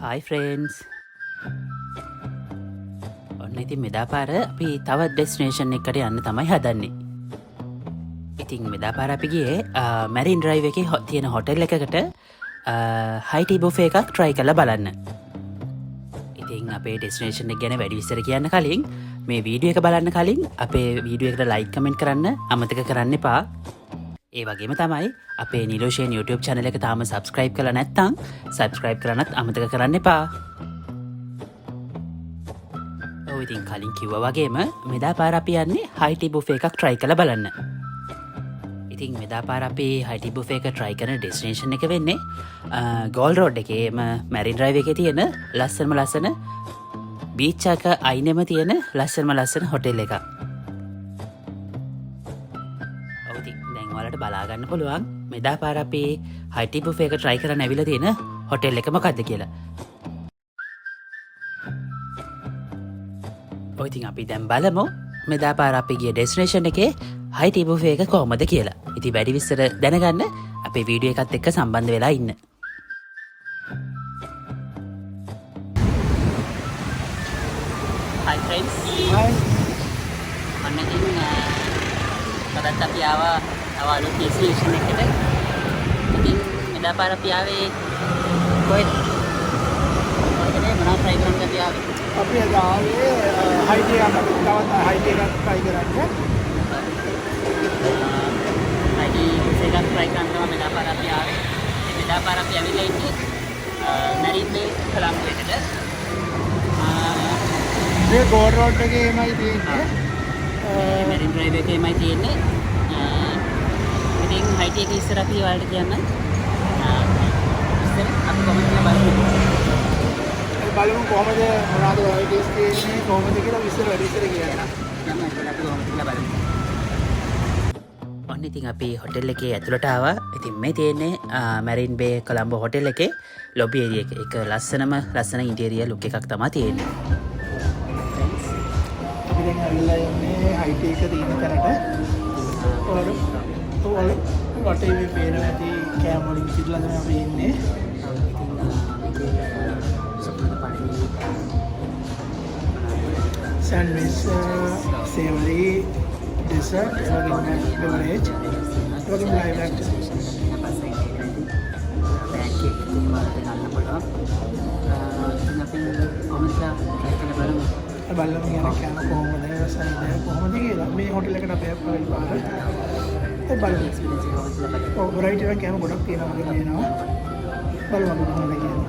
Hi friends. ඔන්න ඉතින් මෙදා පාර අපි තවත් ඩෙස්ටිනේෂන් එකට යන්න තමයි හදන්නේ. ඉතින් මෙදා පාර අපි ගියේ මැරින් ඩ්‍රයිව් එකේ තියෙන හොටෙල් එකකට හයි ටී බුෆේ එකක් try කරලා බලන්න. ඉතින් අපේ ඩෙස්ටිනේෂන් එක ගැන වැඩි විස්තර කියන්න කලින් මේ වීඩියෝ එක බලන්න කලින් අපේ වීඩියෝ එකට like comment කරන්න අමතක කරන්න එපා. ඒ වගේම තමයි අපේ නිලෝෂයෙන් YouTube channel එක තාම subscribe කරලා නැත්නම් subscribe කරන්නත් අමතක කරන්න එපා. ඔව් ඉතින් කලින් කිව්වා වගේම මෙදා පාර අපි යන්නේ high tea buffet එකක් try කරලා බලන්න. ඉතින් මෙදා පාර අපි high tea buffet එක try කරන destination එක වෙන්නේ Gold Road එකේම Marine Drive එකේ තියෙන ලස්සන beach එක අයිනෙම තියෙන ලස්සන hotel එකක්. ඔයාලට බලා ගන්න පුළුවන් මෙදා පාර අපි high tea buffet එක try කරන්න ඇවිල්ලා තියෙන hotel එක මොකක්ද කියලා. ඔය ඉතින් අපි දැන් බලමු මෙදා පාර අපි ගිය destination එකේ high tea buffet එක කොහමද කියලා. ඉතින් වැඩි විස්තර දැනගන්න අපේ වීඩියෝ එකත් එක්ක සම්බන්ධ වෙලා ඉන්න. Hi friends. Hi. ඔන්න ඉතින් අදත් අපි ආවා අලුත් destination එකට. ඉතින් මෙදා පාර අපි ආවේ කොහෙද? මොනවද try කරන්න අපි ආවේ? අපි අද ආවේ high tea එකක් තවත් high tea එකක් try කරන්න. high tea buffet එකක් try කරන්න තමයි මෙදා පාර අපි ආවේ. ඉතින් මෙදා පාර අපි ඇවිල්ලා ඉන්නේ Marine Bay කොළඹ එකට. මේ Gold Road එකේමයි තියෙන්නේ. Marine Drive එකේමයි තියෙන්නේ. ඉතින් high tea එක ඉස්සර අපි ඔයාලට කියන්න. ඉස්සර අපි කොහොමද කියලා බලමු කොහොමද මොනවද varieties තියෙන්නේ කොහොමද කියලා විස්තර කියන්න. ඔන්න ඉතින් අපි හොටෙල් එකේ ඇතුළට ආවා. ඉතින් මේ තියෙන්නේ Marine Bay කොළඹ හොටෙල් එකේ lobby area එක. ඒක ලස්සන interior look එකක් තමයි තියෙන්නේ. අපි දැන් ඇවිල්ලා ඉන්නේ high tea එක තියෙන තැනට. වටේ මේ පේන ඇති කෑම වලින් පිටලා තමයි අපි ඉන්නේ. Sandwich, savory, dessert, beverage, live activities. බලමු කියන කෑම කොහොමද සයිඩ් කොහොමද කියලා මේ හොටෙල් එකට අපි ආපු පාර බලමු. ඔව් variety එකක් කෑම ගොඩක් තියෙනවා වගේ කියනවා. බලමු කොහොමද කියන්නේ.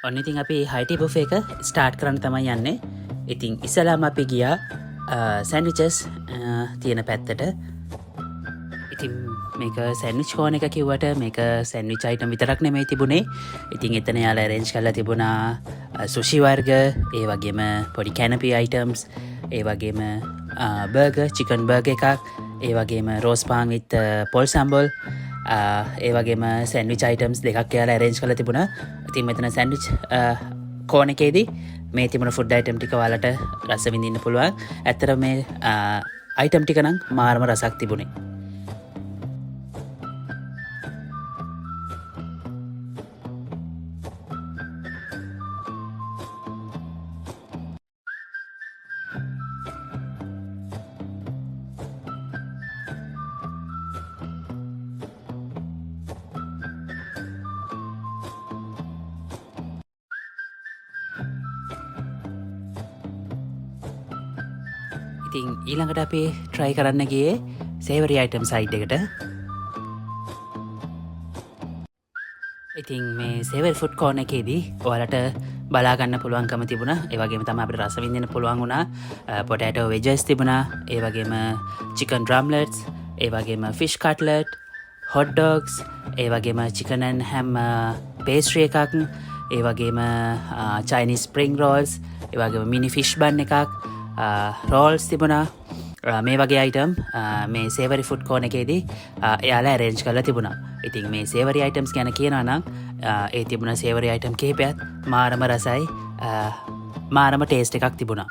ඔන්න ඉතින් අපි high tea buffet එක start කරන්න තමයි යන්නේ. ඉතින් ඉස්සලාම අපි ගියා sandwiches තියෙන පැත්තට. ඉතින් මේක sandwich corner එක කිව්වට මේක sandwich item විතරක් නෙමෙයි තිබුණේ. ඉතින් එතන යාලා arrange කරලා තිබුණා sushi වර්ග, ඒ වගේම පොඩි canopy items, ඒ වගේම burger, chicken burger එකක්, ඒ වගේම roast pan with pol sambal, ඒ වගේම sandwich items දෙකක් යාලා arrange කරලා තිබුණා. ඉතින් මෙතන sandwich corner එකේදී මේ තිබුණ food item ටික ඔයාලට රස විඳින්න පුළුවන්. ඇත්තට මේ item ටික නම් මාරම රසක් තිබුණේ. ඉතින් ඊළඟට අපි try කරන්න ගියේ savory item side එකට. ඉතින් මේ savory food corner එකේදී ඔයාලට බලා ගන්න පුළුවන්කම තිබුණා. ඒ වගේම තමයි අපිට රස විඳින්න පුළුවන් වුණා. potato wedges තිබුණා. ඒ වගේම chicken drumlets, ඒ වගේම fish cutlet, hot dogs, ඒ වගේම chicken and ham pastry එකක්, ඒ වගේම Chinese spring rolls, ඒ වගේම mini fish bun එකක්, රෝල්ස් තිබුණා. මේ වගේ අයිටම් මේ සේවරි ෆුඩ් corner එකේදී එයාලා arrange කරලා තිබුණා. ඉතින් මේ සේවරි items ගැන කියනවා නම් ඒ තිබුණ සේවරි item කිහිපයක් මාරම රසයි, මාරම taste එකක් තිබුණා.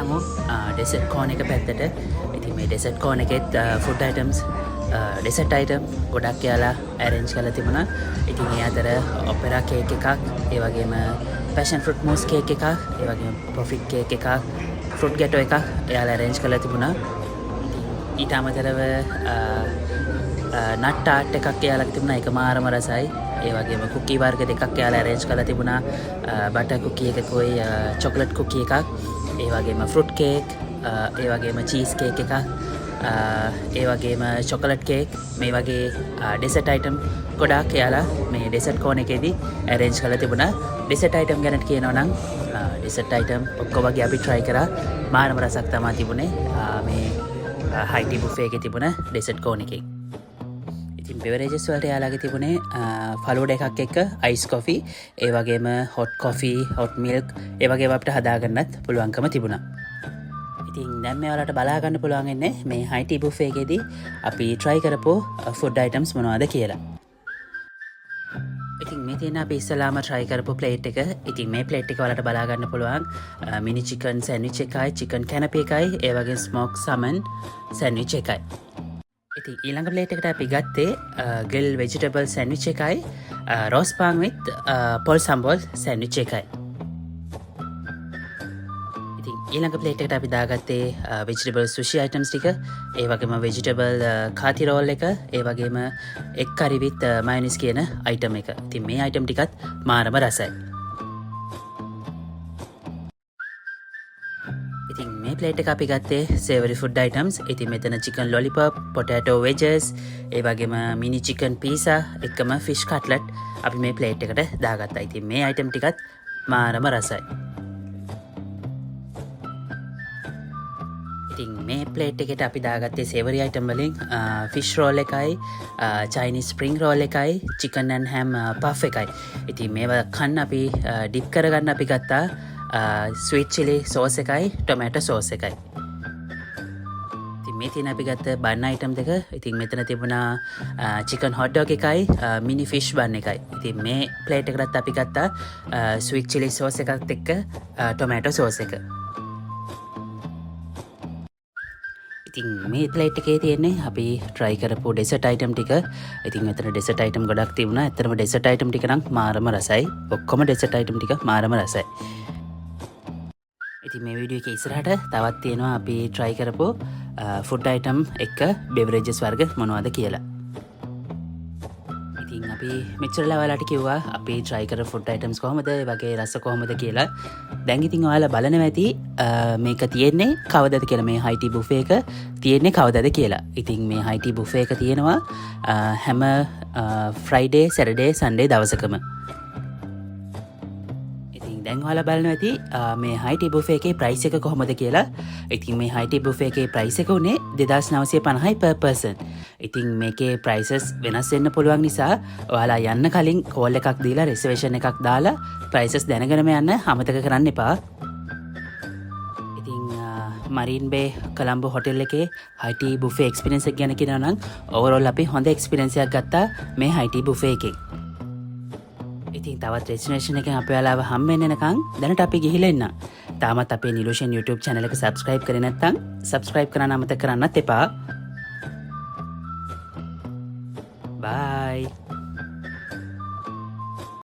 යමු ඩෙසර්ට් කෝන් එක පැත්තට. ඉතින් මේ ඩෙසර්ට් කෝන් එකෙත් ෆුඩ් අයිටම්ස් ඩෙසර්ට් අයිටම් ගොඩක් යාලා ඇරෙන්ජ් කරලා තිබුණා. ඉතින් ඒ අතර ඔපෙරා කේක් එකක්, ඒ වගේම පැෂන් ෆෘට් මූස් කේක් එකක්, ඒ වගේම ප්‍රොෆිට් කේක් එකක්, ෆෘට් ගැටෝ එකක් එයාලා ඇරෙන්ජ් කරලා තිබුණා. ඊට අමතරව නට් ආට් එකක් එයාලා තිබුණා, ඒක මාරම රසයි. ඒ වගේම කුකී වර්ග දෙකක් එයාලා ඇරේන්ජ් කරලා තිබුණා. බටර් කුකී එකකුයි චොකලට් කුකී එකක්, ඒ වගේම ෆෘට් කේක්, ඒ වගේම චීස් කේක් එකක්, ඒ වගේම චොකලට් කේක්, මේ වගේ ඩෙසර්ට් අයිටම් ගොඩාක් එයාලා මේ ඩෙසර්ට් කෝන් එකේදී ඇරේන්ජ් කරලා තිබුණා. ඩෙසර්ට් අයිටම් ගැන කියනවා නම් ඩෙසර්ට් අයිටම් ඔක්කොම වගේ අපි try කරා. මාරම රසක් තමයි තිබුණේ මේ හයිටි බුෆේ එකේ තිබුණ ඩෙසර්ට් කෝන් එකේ. ඉතින් බෙවරේජස් වලට යාලාගේ තිබුණේ ෆලූඩා එකක් එක්ක අයිස් කොෆි, ඒ වගේම හොට් කොෆි, හොට් මිල්ක්, ඒ වගේම අපිට හදාගන්නත් පුළුවන්කම තිබුණා. ඉතින් දැන් මේ ඔයාලට බලා ගන්න පුළුවන් ඉන්නේ මේ හයිටි බුෆේ එකේදී අපි try කරපු ෆුඩ් අයිටම්ස් මොනවද කියලා. ඉතින් මේ තියෙන අපි ඉස්සලාම try කරපු ප්ලේට් එක. ඉතින් මේ ප්ලේට් එක ඔයාලට බලා ගන්න පුළුවන් මිනි චිකන් සෑන්ඩ්විච් එකයි, චිකන් කැනපි එකයි, ඒ වගේම ස්මෝක් සමන් සෑන්ඩ්විච් එකයි. ඉතින් ඊළඟ ප්ලේට් එකට අපි ගත්තේ ග්‍රිල් වෙජිටබල් සෑන්ඩ්විච් එකයි, රෝස් පාන් විත් පොල් සම්බෝල් සෑන්ඩ්විච් එකයි. ඉතින් ඊළඟ ප්ලේට් එකට අපි දාගත්තේ වෙජිටබල් සුෂි අයිටම්ස් ටික, ඒ වගේම වෙජිටබල් කාති රෝල් එක, ඒ වගේම එක් කරි විත් මයොනයිස් කියන අයිටම් එක. ඉතින් මේ අයිටම් ටිකත් මාරම රසයි. ඉතින් මේ ප්ලේට් එක අපි ගත්තේ සේවරි ෆුඩ් අයිටම්ස්. ඉතින් මෙතන චිකන් ලොලිපොප්, පොටෑටෝ වෙජස්, ඒ වගේම මිනි චිකන් පීසා එක්කම ෆිෂ් කට්ලට් අපි මේ ප්ලේට් එකට දාගත්තා. ඉතින් මේ අයිටම් ටිකත් මාරම රසයි. ඉතින් මේ ප්ලේට් එකට අපි දාගත්තේ සේවරි අයිටම් වලින් ෆිෂ් රෝල් එකයි, චයිනීස් ස්ප්‍රිං රෝල් එකයි, චිකන් ඇන් හැම් පෆ් එකයි. ඉතින් මේවා කන්න අපි ඩිප් කරගන්න අපි ගත්තා ස්වීට් චිලි සෝස් එකයි, ටොමැටෝ සෝස් එකයි. ඉතින් මේ තියෙන අපි ගත්ත බන් අයිටම් දෙක. ඉතින් මෙතන තිබුණා චිකන් හොට් ඩොග් එකයි, මිනි ෆිෂ් බන් එකයි. ඉතින් මේ ප්ලේට් එකකට අපි ගත්තා ස්වීට් චිලි සෝස් එකත් එක්ක ටොමැටෝ සෝස් එක. ඉතින් මේ ප්ලේට් එකේ තියෙන්නේ අපි try කරපු ඩෙසර්ට් අයිටම් ටික. ඉතින් මෙතන ඩෙසර්ට් අයිටම් ගොඩක් තිබුණා. ඇත්තටම ඩෙසර්ට් අයිටම් ටික නම් මාරම රසයි. ඔක්කොම ඩෙසර්ට් අයිටම් ටික මාරම රසයි. ඉතින් මේ වීඩියෝ එකේ ඉස්සරහට තවත් තියෙනවා අපි try කරපු ෆුඩ් අයිටම් එක්ක බෙවරේජස් වර්ග මොනවද කියලා. ඉතින් අපි මෙච්චරලා ඔයාලට කිව්වා අපි try කර ෆුඩ් අයිටම්ස් කොහොමද, ඒ වගේ රස කොහොමද කියලා. දැන් ඉතින් ඔයාලා බලනවා ඇති මේක තියෙන්නේ කවදද කියලා, මේ හයිටි බුෆේ එක තියෙන්නේ කවදද කියලා. ඉතින් මේ හයිටි බුෆේ එක තියෙනවා හැම ෆ්‍රයිඩේ, සැටර්ඩේ, සන්ඩේ දවසකම. දැන් ඔයාලා බලනවා ඇති මේ හයිටි බුෆේ එකේ ප්‍රයිස් එක කොහොමද කියලා. ඉතින් මේ හයිටි බුෆේ එකේ ප්‍රයිස් එක උනේ 2950යි per person. ඉතින් මේකේ prices වෙනස් වෙන්න පුළුවන් නිසා ඔයාලා යන්න කලින් කෝල් එකක් දීලා රිසර්වේෂන් එකක් දාලා prices දැනගෙනම යන්න අමතක කරන්න එපා. ඉතින් මරීන් බේ කොළඹ හොටෙල් එකේ හයිටි බුෆේ එක්ස්පීරියන්ස් එක ගැන කියනවා නම් ඕවරෝල් අපි හොඳ එක්ස්පීරියන්ස් එකක් ගත්තා මේ හයිටි බුෆේ එකෙන්. ඉතින් තවත් ඩෙස්ටිනේෂන් එකෙන් අපි ඔයාලව හම් වෙන්න එනකන් දැනට අපි ගිහිල්ලා ඉන්න. තාමත් අපේ නිලුෂන් YouTube channel එක subscribe කරේ නැත්නම් subscribe කරන්න අමතක කරන්නත් එපා. Bye.